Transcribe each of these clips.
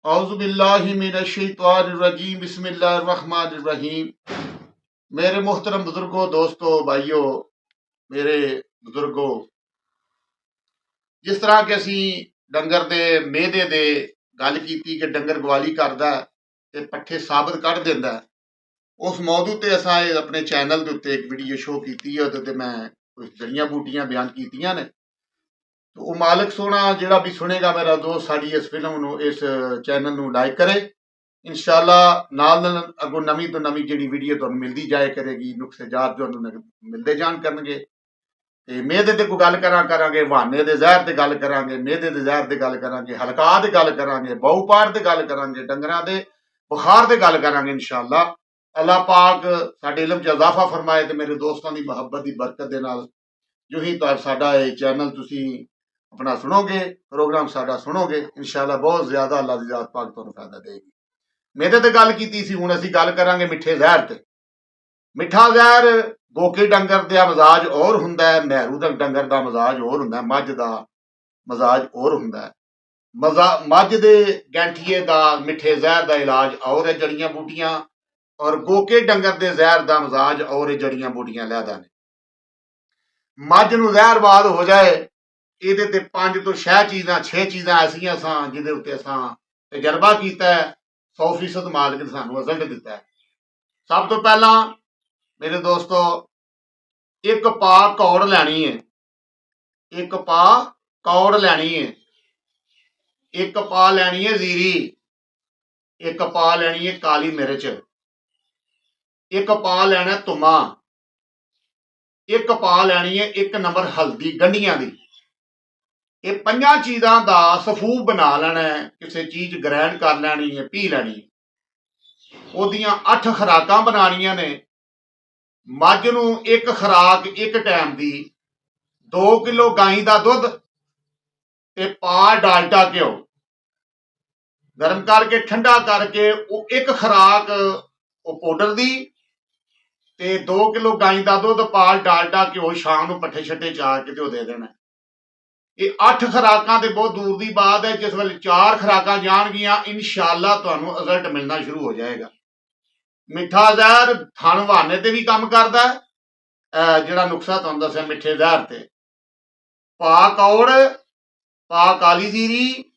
औज़ुबिल्लाहिमिनश्शैतानिर्रजीम बिस्मिल्लाहिर्रहमानिर्रहीम। मेरे मोहतरम बुजुर्गों, दोस्तों, भाइयों, मेरे बुजुर्गों, जिस तरह कि असी डंगर दे मेदे दे गल कीती कि डंगर गवाली करदा है ते पट्ठे साबत कढ़ दिंदा है, उस मौजू ते असां अपने चैनल दे उत्ते एक वीडियो शो कीती है। ओहदे ते मैं कुछ जड़ियां बूटियां बयान कीतियां ने। तो वो मालिक सोना जिहड़ा भी सुनेगा मेरा दोस्त साड़ी इस फिल्म नूं, इस चैनल नूं लाइक करे। इंशाअल्लाह नाल नाल अगों नवीं तो नवीं जिहड़ी वीडियो तुहानूं मिलदी जाए करेगी, नुक्से जात तुहानूं मिलदे जाण करनगे। ते मेदे ते कोई गल करांगे, बहाने दे जहर ते गल करांगे, मेदे दे जहर ते गल करांगे, हलका ते गल करांगे, बहुपार ते गल करांगे, डंगरां दे बुखार ते गल करांगे। इंशाअल्लाह अल्लाह पाक साडे इल्म च इजाफा फरमाए ते मेरे दोस्तां दी मुहब्बत दी बरकत दे नाल जो ही साडा ये चैनल तुसीं अपना सुनोगे, प्रोग्राम साडा सुनोगे, इंशाअल्लाह बहुत ज्यादा अल्लाह दी जात पाक तुहानूं फायदा देगी। मेरे ते गल कीती सी, हुण असीं गल करांगे मिठे जहर ते। मिठा जहर गोके डंगर दा मजाज और हुंदा है, मेहरू दा डंगर दा मजाज और हुंदा है, मझ दा मजाज और हुंदा है। मझ दे गैंठिए दा मिठे जहर दा इलाज और है जड़ियां बूटियां, और गोके डंगर दे जहर दा मजाज और है जड़ियां बूटियां लैदा ने। मझ नूं जहरबाद हो जाए, ਇਹਦੇ ਤੇ 5 ਤੋਂ 6 ਚੀਜ਼ਾਂ 6 ਚੀਜ਼ਾਂ ਐਸੀਆਂ ਸਾਂ ਜਿਹਦੇ ਉੱਤੇ ਅਸਾਂ ਤਜਰਬਾ ਕੀਤਾ ਹੈ। 100% ਮਾਲਕ ਨੇ ਸਾਨੂੰ ਰਿਜ਼ਲਟ ਦਿੱਤਾ ਹੈ। ਸਭ ਤੋਂ ਪਹਿਲਾਂ ਮੇਰੇ ਦੋਸਤੋ, ਇੱਕ ਪਾ ਕੌੜ ਲੈਣੀ ਹੈ। ਇੱਕ ਪਾ ਕੌੜ ਲੈਣੀ ਹੈ। ਇੱਕ ਪਾ ਲੈਣੀ ਹੈ ਜ਼ੀਰੀ। ਇੱਕ ਪਾ ਲੈਣੀ ਹੈ ਕਾਲੀ ਮਿਰਚ। ਇੱਕ ਪਾ ਲੈਣਾ ਧੁਮਾ। ਇੱਕ ਪਾ ਲੈਣੀ ਹੈ 1 ਨੰਬਰ ਹਲਦੀ ਗੰਢੀਆਂ ਦੀ। ये 5 चीज़ों का सफूफ बना लेना है, किसी चीज़ ग्रैंड कर लैनी है, पी लैनी है। ओदियां 8 खुराक बनानियां ने। मझ नूं 1 खुराक 1 टाइम की, 2 किलो गाई का दुध ते पा डालडा घ्यो गर्म करके ठंडा करके 1 खुराक पाउडर की ते 2 किलो गाई का दुध पा डालडा घ्यो शाम नूं पट्ठे छट्टे चार के दे देना। ये 8 खुराकां ते बहुत दूर की बात है। जिस वेले 4 खुराकां जाणगियां, इंशाअल्लाह तुहानूं रिजल्ट मिलना शुरू हो जाएगा। मिठा जहर थन बहाने ते भी काम करदा है। जिहड़ा नुक्सा तुहानूं दस्सिया मिठे जहर ते, पा कौड़, पा काली जीरी,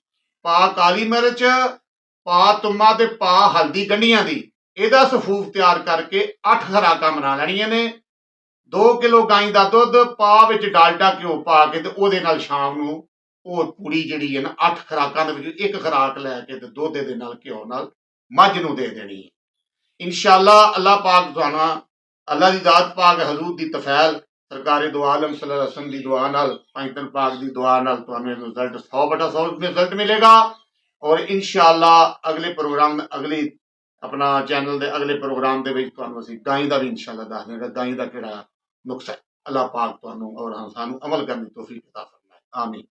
पा काली मिर्च, पा तुम्मा ते पा हल्दी गंढियां दी, इहदा सफूफ तैयार करके 8 खुराकां बना लैणियां ने। 2 किलो गाई का दुध पा विच डालडा घ्यो पा के ते ओहदे नाल शाम नूं ओह पूरी जिहड़ी है ना 8 खुराकां दे विच 1 खुराक लैके ते दुध दे नाल घ्यो नाल मझ नूं दे देनी है। इंशाअल्लाह अल्लाह पाक तुहानूं, अल्लाह दी जात पाक हजूर दी तफैल, सरकारे दो आलम सल्लल्लाहु अलैहि वसल्लम दी दुआ नाल, पंजतन पाक दी दुआ नाल तुहानूं रिजल्ट 100/100 रिजल्ट मिलेगा। और इंशाअल्लाह अगले प्रोग्राम, अगली अपना चैनल दे अगले प्रोग्राम दे विच तुहानूं असीं गाई दा भी इंशाअल्लाह दस देंगे, गाई दा किहड़ा नुक्स है। अल्लाह पाक तुहानूं और सानूं अमल करने की तौफीक अता फरमाए। आमीन।